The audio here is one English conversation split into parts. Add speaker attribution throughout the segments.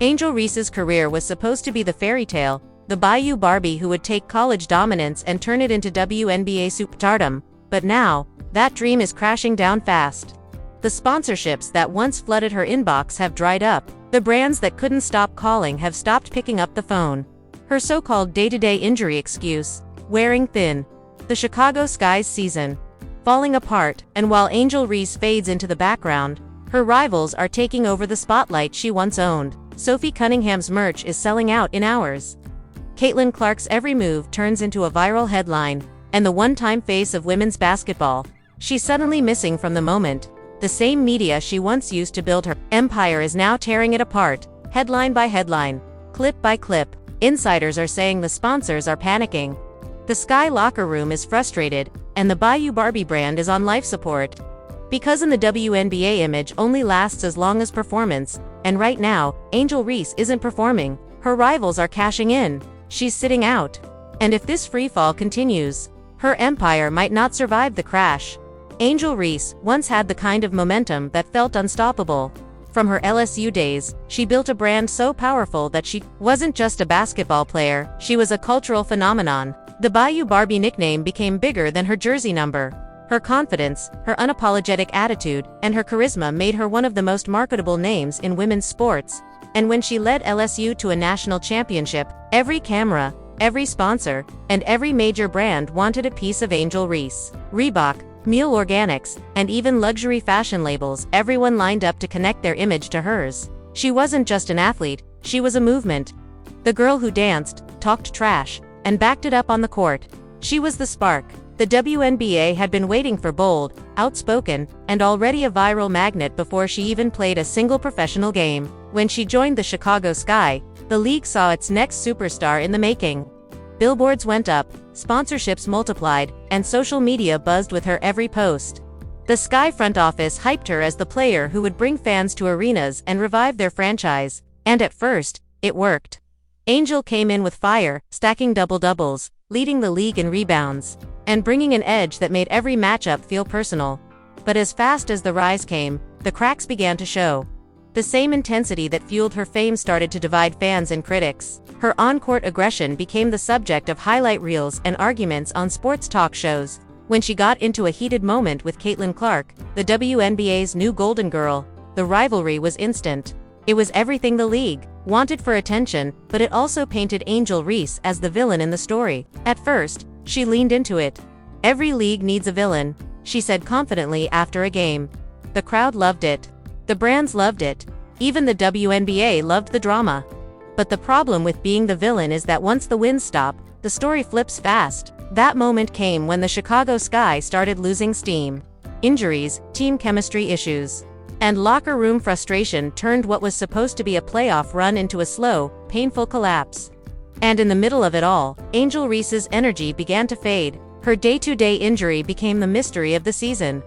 Speaker 1: Angel Reese's career was supposed to be the fairy tale, the Bayou Barbie who would take college dominance and turn it into WNBA superstardom, but now, that dream is crashing down fast. The sponsorships that once flooded her inbox have dried up. The brands that couldn't stop calling have stopped picking up the phone. Her so-called day-to-day injury excuse, wearing thin. The Chicago Sky's season, falling apart, and while Angel Reese fades into the background, her rivals are taking over the spotlight she once owned. Sophie Cunningham's merch is selling out in hours. Caitlin Clark's every move turns into a viral headline, and the one-time face of women's basketball, she's suddenly missing from the moment. The same media she once used to build her empire is now tearing it apart, headline by headline, clip by clip. Insiders are saying the sponsors are panicking. The Sky locker room is frustrated, and the Bayou Barbie brand is on life support. Because in the WNBA image only lasts as long as performance, and right now, Angel Reese isn't performing, her rivals are cashing in, she's sitting out. And if this freefall continues, her empire might not survive the crash. Angel Reese once had the kind of momentum that felt unstoppable. From her LSU days, she built a brand so powerful that she wasn't just a basketball player, she was a cultural phenomenon. The Bayou Barbie nickname became bigger than her jersey number. Her confidence, her unapologetic attitude, and her charisma made her one of the most marketable names in women's sports. And when she led LSU to a national championship, every camera, every sponsor, and every major brand wanted a piece of Angel Reese. Reebok, Meal Organics, and even luxury fashion labels, everyone lined up to connect their image to hers. She wasn't just an athlete, she was a movement. The girl who danced, talked trash, and backed it up on the court. She was the spark. The WNBA had been waiting for bold, outspoken, and already a viral magnet before she even played a single professional game. When she joined the Chicago Sky, the league saw its next superstar in the making. Billboards went up, sponsorships multiplied, and social media buzzed with her every post. The Sky front office hyped her as the player who would bring fans to arenas and revive their franchise, and at first, it worked. Angel came in with fire, stacking double-doubles, leading the league in rebounds, and bringing an edge that made every matchup feel personal. But as fast as the rise came, the cracks began to show. The same intensity that fueled her fame started to divide fans and critics. Her on-court aggression became the subject of highlight reels and arguments on sports talk shows. When she got into a heated moment with Caitlin Clark, the WNBA's new Golden Girl, the rivalry was instant. It was everything the league wanted for attention, but it also painted Angel Reese as the villain in the story. At first, she leaned into it. "Every league needs a villain," she said confidently after a game. The crowd loved it. The brands loved it. Even the WNBA loved the drama. But the problem with being the villain is that once the wins stop, the story flips fast. That moment came when the Chicago Sky started losing steam. Injuries, team chemistry issues, and locker room frustration turned what was supposed to be a playoff run into a slow, painful collapse. And in the middle of it all, Angel Reese's energy began to fade. Her day-to-day injury became the mystery of the season.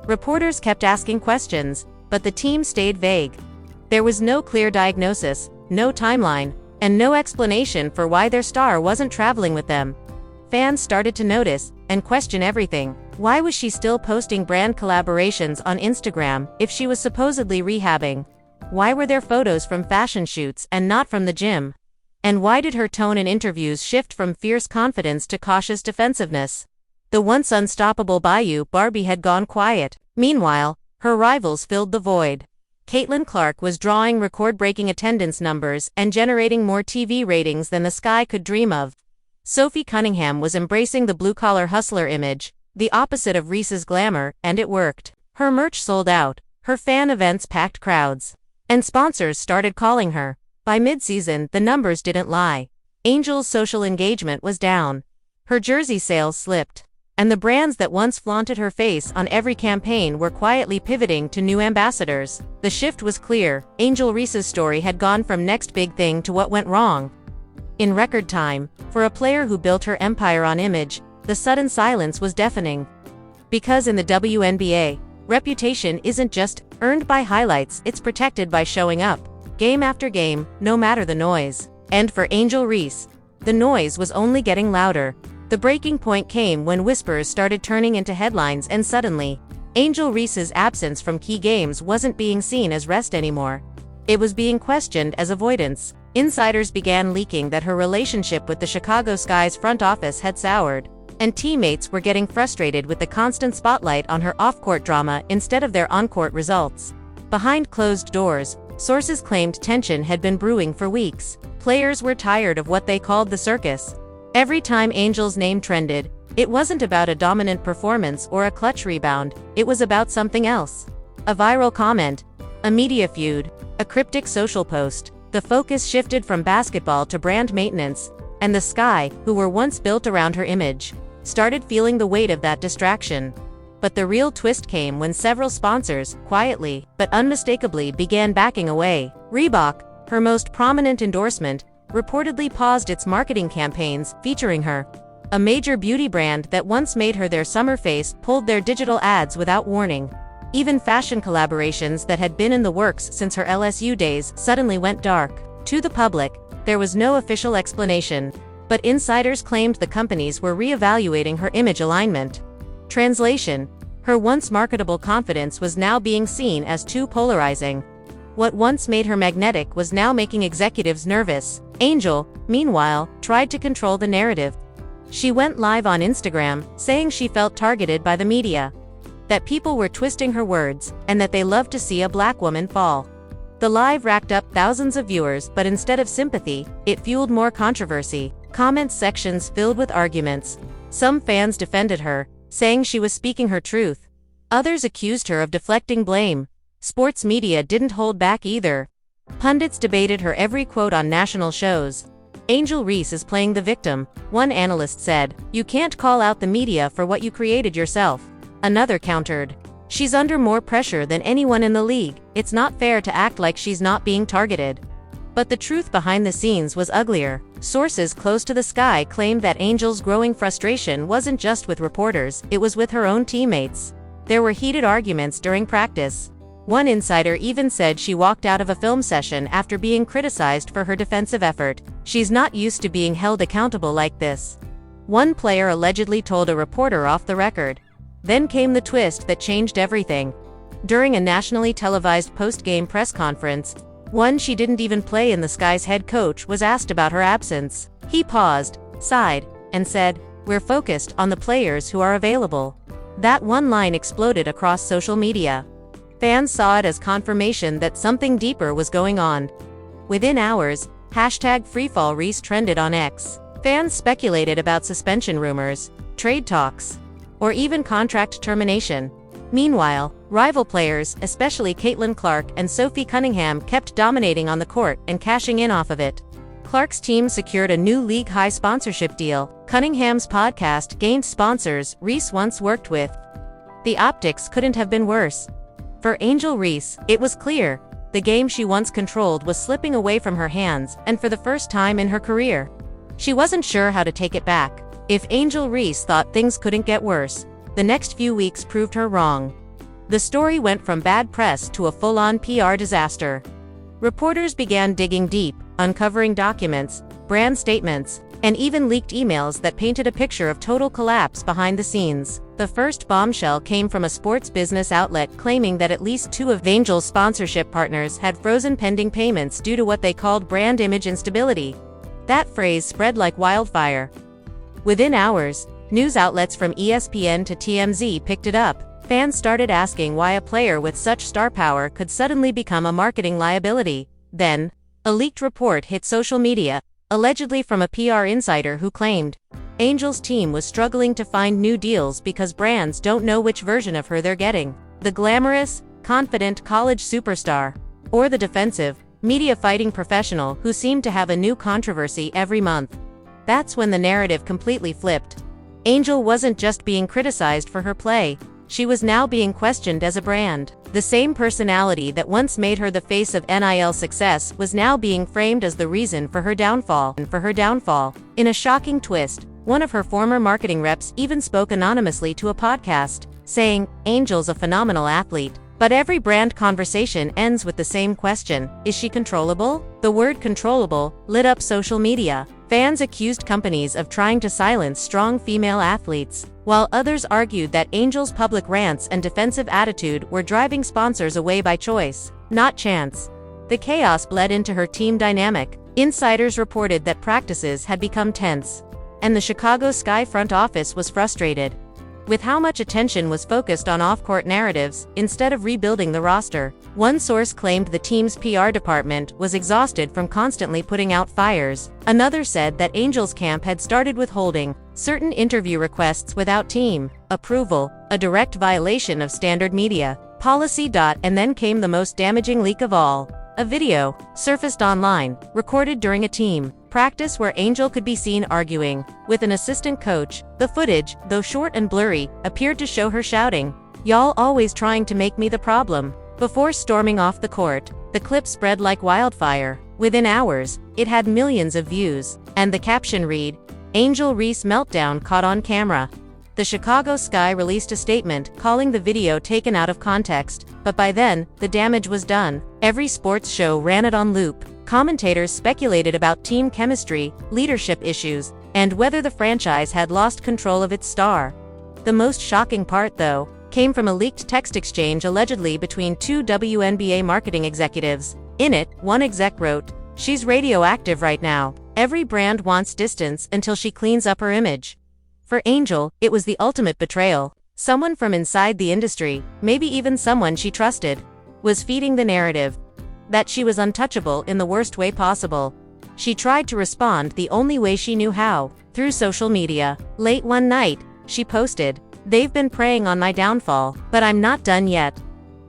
Speaker 1: Reporters kept asking questions, but the team stayed vague. There was no clear diagnosis, no timeline, and no explanation for why their star wasn't traveling with them. Fans started to notice and question everything. Why was she still posting brand collaborations on Instagram if she was supposedly rehabbing? Why were there photos from fashion shoots and not from the gym? And why did her tone in interviews shift from fierce confidence to cautious defensiveness? The once unstoppable Bayou Barbie had gone quiet. Meanwhile, her rivals filled the void. Caitlin Clark was drawing record-breaking attendance numbers and generating more TV ratings than the Sky could dream of. Sophie Cunningham was embracing the blue-collar hustler image, the opposite of Reese's glamour, and it worked. Her merch sold out, her fan events packed crowds, and sponsors started calling her. By mid-season, the numbers didn't lie. Angel's social engagement was down. Her jersey sales slipped, and the brands that once flaunted her face on every campaign were quietly pivoting to new ambassadors. The shift was clear. Angel Reese's story had gone from next big thing to what went wrong. In record time, for a player who built her empire on image, the sudden silence was deafening. Because in the WNBA, reputation isn't just earned by highlights, it's protected by showing up, game after game, no matter the noise. And for Angel Reese, the noise was only getting louder. The breaking point came when whispers started turning into headlines, and suddenly, Angel Reese's absence from key games wasn't being seen as rest anymore. It was being questioned as avoidance. Insiders began leaking that her relationship with the Chicago Sky's front office had soured, and teammates were getting frustrated with the constant spotlight on her off-court drama instead of their on-court results. Behind closed doors, sources claimed tension had been brewing for weeks. Players were tired of what they called the circus. Every time Angel's name trended, it wasn't about a dominant performance or a clutch rebound, it was about something else. A viral comment, a media feud, a cryptic social post. The focus shifted from basketball to brand maintenance, and the Sky, who were once built around her image, started feeling the weight of that distraction. But the real twist came when several sponsors, quietly but unmistakably, began backing away. Reebok, her most prominent endorsement, reportedly paused its marketing campaigns featuring her. A major beauty brand that once made her their summer face pulled their digital ads without warning. Even fashion collaborations that had been in the works since her LSU days suddenly went dark. To the public, there was no official explanation, but insiders claimed the companies were re-evaluating her image alignment. Translation: her once marketable confidence was now being seen as too polarizing. What once made her magnetic was now making executives nervous. Angel, meanwhile, tried to control the narrative. She went live on Instagram, saying she felt targeted by the media, that people were twisting her words, and that they loved to see a black woman fall. The live racked up thousands of viewers, but instead of sympathy, it fueled more controversy. Comment sections filled with arguments. Some fans defended her, saying she was speaking her truth. Others accused her of deflecting blame. Sports media didn't hold back either. Pundits debated her every quote on national shows. Angel Reese is playing the victim, one analyst said. You can't call out the media for what you created yourself. Another countered. She's under more pressure than anyone in the league. It's not fair to act like she's not being targeted. But the truth behind the scenes was uglier. Sources close to the Sky claimed that Angel's growing frustration wasn't just with reporters, it was with her own teammates. There were heated arguments during practice. One insider even said she walked out of a film session after being criticized for her defensive effort. She's not used to being held accountable like this, one player allegedly told a reporter off the record. Then came the twist that changed everything. During a nationally televised post-game press conference, one she didn't even play in, the Sky's head coach was asked about her absence. He paused, sighed, and said, "We're focused on the players who are available." That one line exploded across social media. Fans saw it as confirmation that something deeper was going on. Within hours, #FreefallReese trended on X. Fans speculated about suspension rumors, trade talks, or even contract termination. Meanwhile, rival players, especially Caitlin Clark and Sophie Cunningham, kept dominating on the court and cashing in off of it. Clark's team secured a new league-high sponsorship deal. Cunningham's podcast gained sponsors Reese once worked with. The optics couldn't have been worse. For Angel Reese, it was clear. The game she once controlled was slipping away from her hands, and for the first time in her career. She wasn't sure how to take it back. If Angel Reese thought things couldn't get worse, the next few weeks proved her wrong. The story went from bad press to a full-on PR disaster. Reporters began digging deep, uncovering documents, brand statements, and even leaked emails that painted a picture of total collapse behind the scenes. The first bombshell came from a sports business outlet claiming that at least two of Angel's sponsorship partners had frozen pending payments due to what they called brand image instability. That phrase spread like wildfire. Within hours, news outlets from ESPN to TMZ picked it up. Fans started asking why a player with such star power could suddenly become a marketing liability. Then, a leaked report hit social media, allegedly from a PR insider who claimed Angel's team was struggling to find new deals because brands don't know which version of her they're getting. The glamorous, confident college superstar, or the defensive, media-fighting professional who seemed to have a new controversy every month. That's when the narrative completely flipped. Angel wasn't just being criticized for her play, she was now being questioned as a brand. The same personality that once made her the face of NIL success was now being framed as the reason for her downfall. In a shocking twist, one of her former marketing reps even spoke anonymously to a podcast, saying, "Angel's a phenomenal athlete, but every brand conversation ends with the same question: is she controllable?" The word controllable lit up social media. Fans accused companies of trying to silence strong female athletes, while others argued that Angel's public rants and defensive attitude were driving sponsors away by choice, not chance. The chaos bled into her team dynamic. Insiders reported that practices had become tense, and the Chicago Sky front office was frustrated with how much attention was focused on off-court narratives instead of rebuilding the roster. One source claimed the team's PR department was exhausted from constantly putting out fires. Another said that Angels camp had started withholding certain interview requests without team approval, a direct violation of standard media policy. And then came the most damaging leak of all. A video surfaced online, recorded during a team practice where Angel could be seen arguing with an assistant coach. The footage, though short and blurry, appeared to show her shouting, "Y'all always trying to make me the problem," before storming off the court. The clip spread like wildfire. Within hours, it had millions of views, and the caption read, "Angel Reese meltdown caught on camera." The Chicago Sky released a statement calling the video taken out of context, but by then, the damage was done. Every sports show ran it on loop. Commentators speculated about team chemistry, leadership issues, and whether the franchise had lost control of its star. The most shocking part, though, came from a leaked text exchange allegedly between two WNBA marketing executives. In it, one exec wrote, "She's radioactive right now. Every brand wants distance until she cleans up her image." For Angel, it was the ultimate betrayal. Someone from inside the industry, maybe even someone she trusted, was feeding the narrative that she was untouchable in the worst way possible. She tried to respond the only way she knew how, through social media. Late one night, she posted, "They've been preying on my downfall, but I'm not done yet."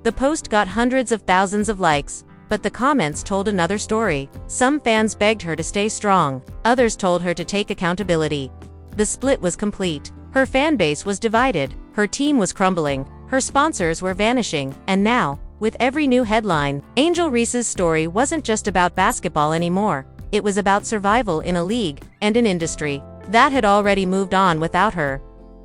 Speaker 1: The post got hundreds of thousands of likes, but the comments told another story. Some fans begged her to stay strong, others told her to take accountability. The split was complete. Her fan base was divided, her team was crumbling, her sponsors were vanishing, and now, with every new headline, Angel Reese's story wasn't just about basketball anymore. It was about survival in a league and an industry that had already moved on without her.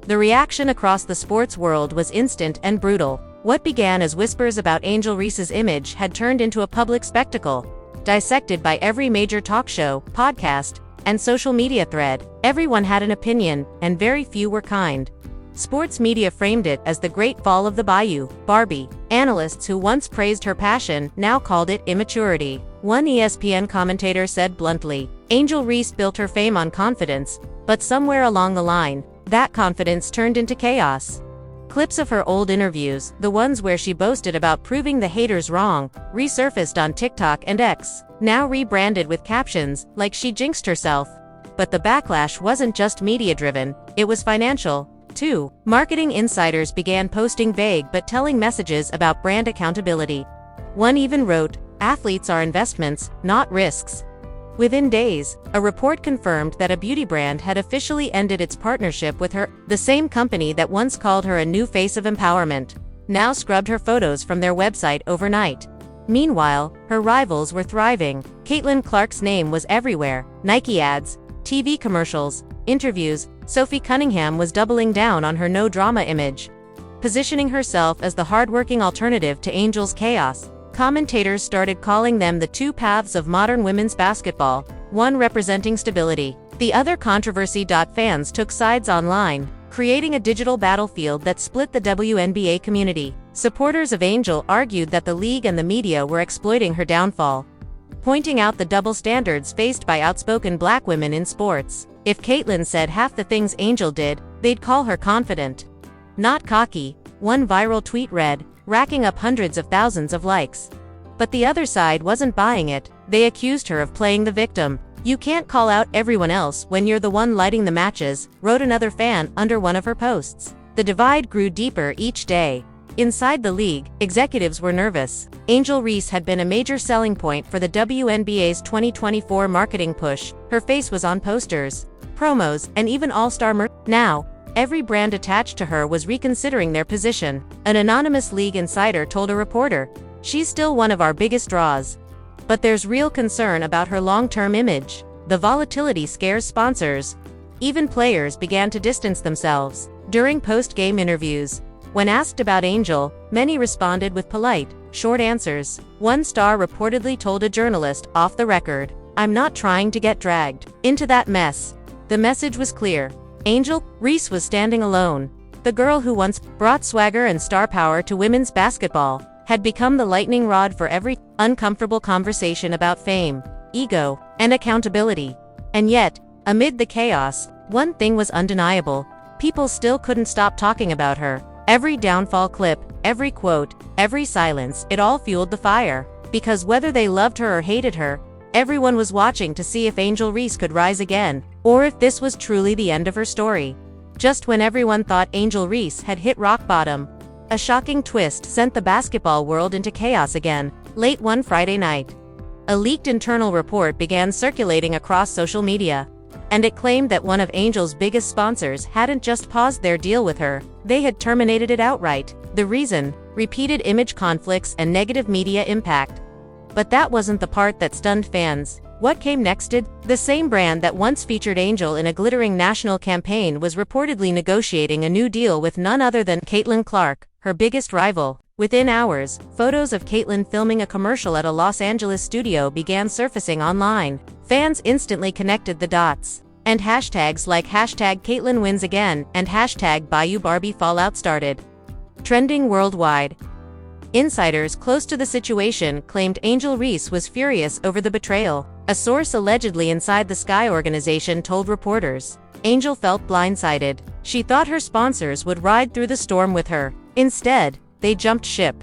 Speaker 1: The reaction across the sports world was instant and brutal. What began as whispers about Angel Reese's image had turned into a public spectacle, dissected by every major talk show, podcast, and social media thread. Everyone had an opinion, and very few were kind. Sports media framed it as the great fall of the Bayou, Barbie. Analysts who once praised her passion now called it immaturity. One ESPN commentator said bluntly, "Angel Reese built her fame on confidence, but somewhere along the line, that confidence turned into chaos." Clips of her old interviews, the ones where she boasted about proving the haters wrong, resurfaced on TikTok and X, now rebranded with captions like she jinxed herself. But the backlash wasn't just media-driven, it was financial, too. Marketing insiders began posting vague but telling messages about brand accountability. One even wrote, "Athletes are investments, not risks." Within days, a report confirmed that a beauty brand had officially ended its partnership with her. The same company that once called her a new face of empowerment now scrubbed her photos from their website overnight. Meanwhile, her rivals were thriving. Caitlin Clark's name was everywhere. Nike ads, TV commercials, interviews. Sophie Cunningham was doubling down on her no-drama image, positioning herself as the hardworking alternative to Angel's chaos. Commentators started calling them the two paths of modern women's basketball, one representing stability, the other controversy. Fans took sides online, creating a digital battlefield that split the WNBA community. Supporters of Angel argued that the league and the media were exploiting her downfall, pointing out the double standards faced by outspoken black women in sports. If Caitlin said half the things Angel did, they'd call her confident, not cocky. One viral tweet read, racking up hundreds of thousands of likes. But the other side wasn't buying it. They accused her of playing the victim. "You can't call out everyone else when you're the one lighting the matches," wrote another fan under one of her posts. The divide grew deeper each day. Inside the league, executives were nervous. Angel Reese had been a major selling point for the WNBA's 2024 marketing push. Her face was on posters, promos, and even all-star merch. Now, every brand attached to her was reconsidering their position. An anonymous league insider told a reporter, "She's still one of our biggest draws, but there's real concern about her long-term image. The volatility scares sponsors." Even players began to distance themselves. During post-game interviews, when asked about Angel, many responded with polite, short answers. One star reportedly told a journalist, off the record, "I'm not trying to get dragged into that mess." The message was clear. Angel Reese was standing alone. The girl who once brought swagger and star power to women's basketball had become the lightning rod for every uncomfortable conversation about fame, ego, and accountability. And yet, amid the chaos, one thing was undeniable: people still couldn't stop talking about her. Every downfall clip, every quote, every silence, it all fueled the fire. Because whether they loved her or hated her, everyone was watching to see if Angel Reese could rise again, or if this was truly the end of her story. Just when everyone thought Angel Reese had hit rock bottom, a shocking twist sent the basketball world into chaos again, late one Friday night. A leaked internal report began circulating across social media, and it claimed that one of Angel's biggest sponsors hadn't just paused their deal with her, they had terminated it outright. The reason? Repeated image conflicts and negative media impact. But that wasn't the part that stunned fans. What came next? The same brand that once featured Angel in a glittering national campaign was reportedly negotiating a new deal with none other than Caitlin Clark, her biggest rival. Within hours, photos of Caitlin filming a commercial at a Los Angeles studio began surfacing online. Fans instantly connected the dots. And hashtags like #CaitlinWinsAgain and #Bayou Barbie fallout started trending worldwide. Insiders close to the situation claimed Angel Reese was furious over the betrayal. A source allegedly inside the Sky organization told reporters, Angel felt blindsided. She thought her sponsors would ride through the storm with her. Instead, they jumped ship.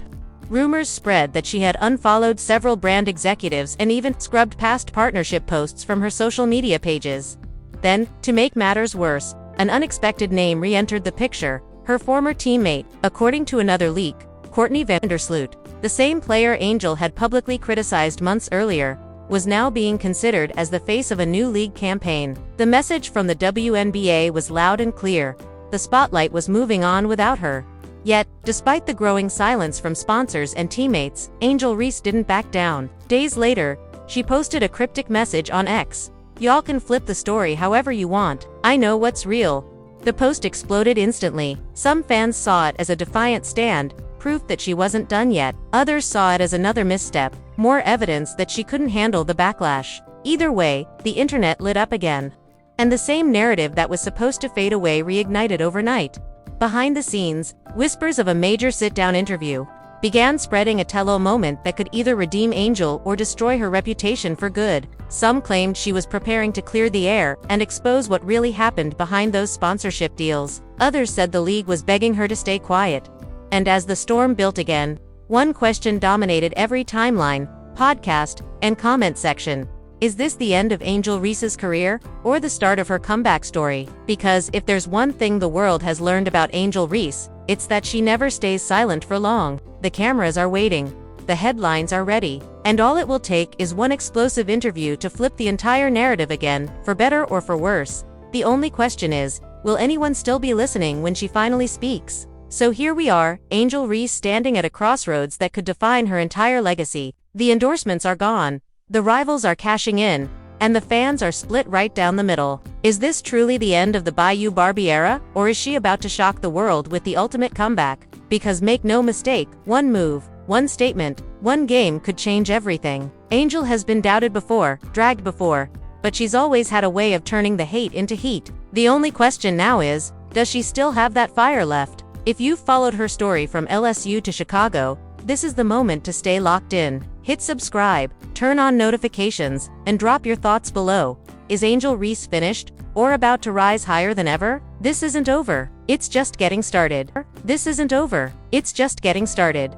Speaker 1: Rumors spread that she had unfollowed several brand executives and even scrubbed past partnership posts from her social media pages. Then, to make matters worse, an unexpected name re-entered the picture: her former teammate. According to another leak, Courtney Vandersloot, the same player Angel had publicly criticized months earlier, was now being considered as the face of a new league campaign. The message from the WNBA was loud and clear: the spotlight was moving on without her. Yet, despite the growing silence from sponsors and teammates, Angel Reese didn't back down. Days later, she posted a cryptic message on X: "Y'all can flip the story however you want. I know what's real." The post exploded instantly. Some fans saw it as a defiant stand, proof that she wasn't done yet. Others saw it as another misstep, more evidence that she couldn't handle the backlash. Either way, the internet lit up again. And the same narrative that was supposed to fade away reignited overnight. Behind the scenes, whispers of a major sit-down interview began spreading, a tell-all moment that could either redeem Angel or destroy her reputation for good. Some claimed she was preparing to clear the air and expose what really happened behind those sponsorship deals. Others said the league was begging her to stay quiet. And as the storm built again, one question dominated every timeline, podcast, and comment section: is this the end of Angel Reese's career, or the start of her comeback story? Because if there's one thing the world has learned about Angel Reese, it's that she never stays silent for long. The cameras are waiting, the headlines are ready, and all it will take is one explosive interview to flip the entire narrative again, for better or for worse. The only question is, will anyone still be listening when she finally speaks? So here we are, Angel Reese standing at a crossroads that could define her entire legacy. The endorsements are gone, the rivals are cashing in, and the fans are split right down the middle. Is this truly the end of the Bayou Barbie era, or is she about to shock the world with the ultimate comeback? Because make no mistake, one move, one statement, one game could change everything. Angel has been doubted before, dragged before, but she's always had a way of turning the hate into heat. The only question now is, does she still have that fire left? If you've followed her story from LSU to Chicago, this is the moment to stay locked in. Hit subscribe, turn on notifications, and drop your thoughts below. Is Angel Reese finished, or about to rise higher than ever? This isn't over. It's just getting started. This isn't over. It's just getting started.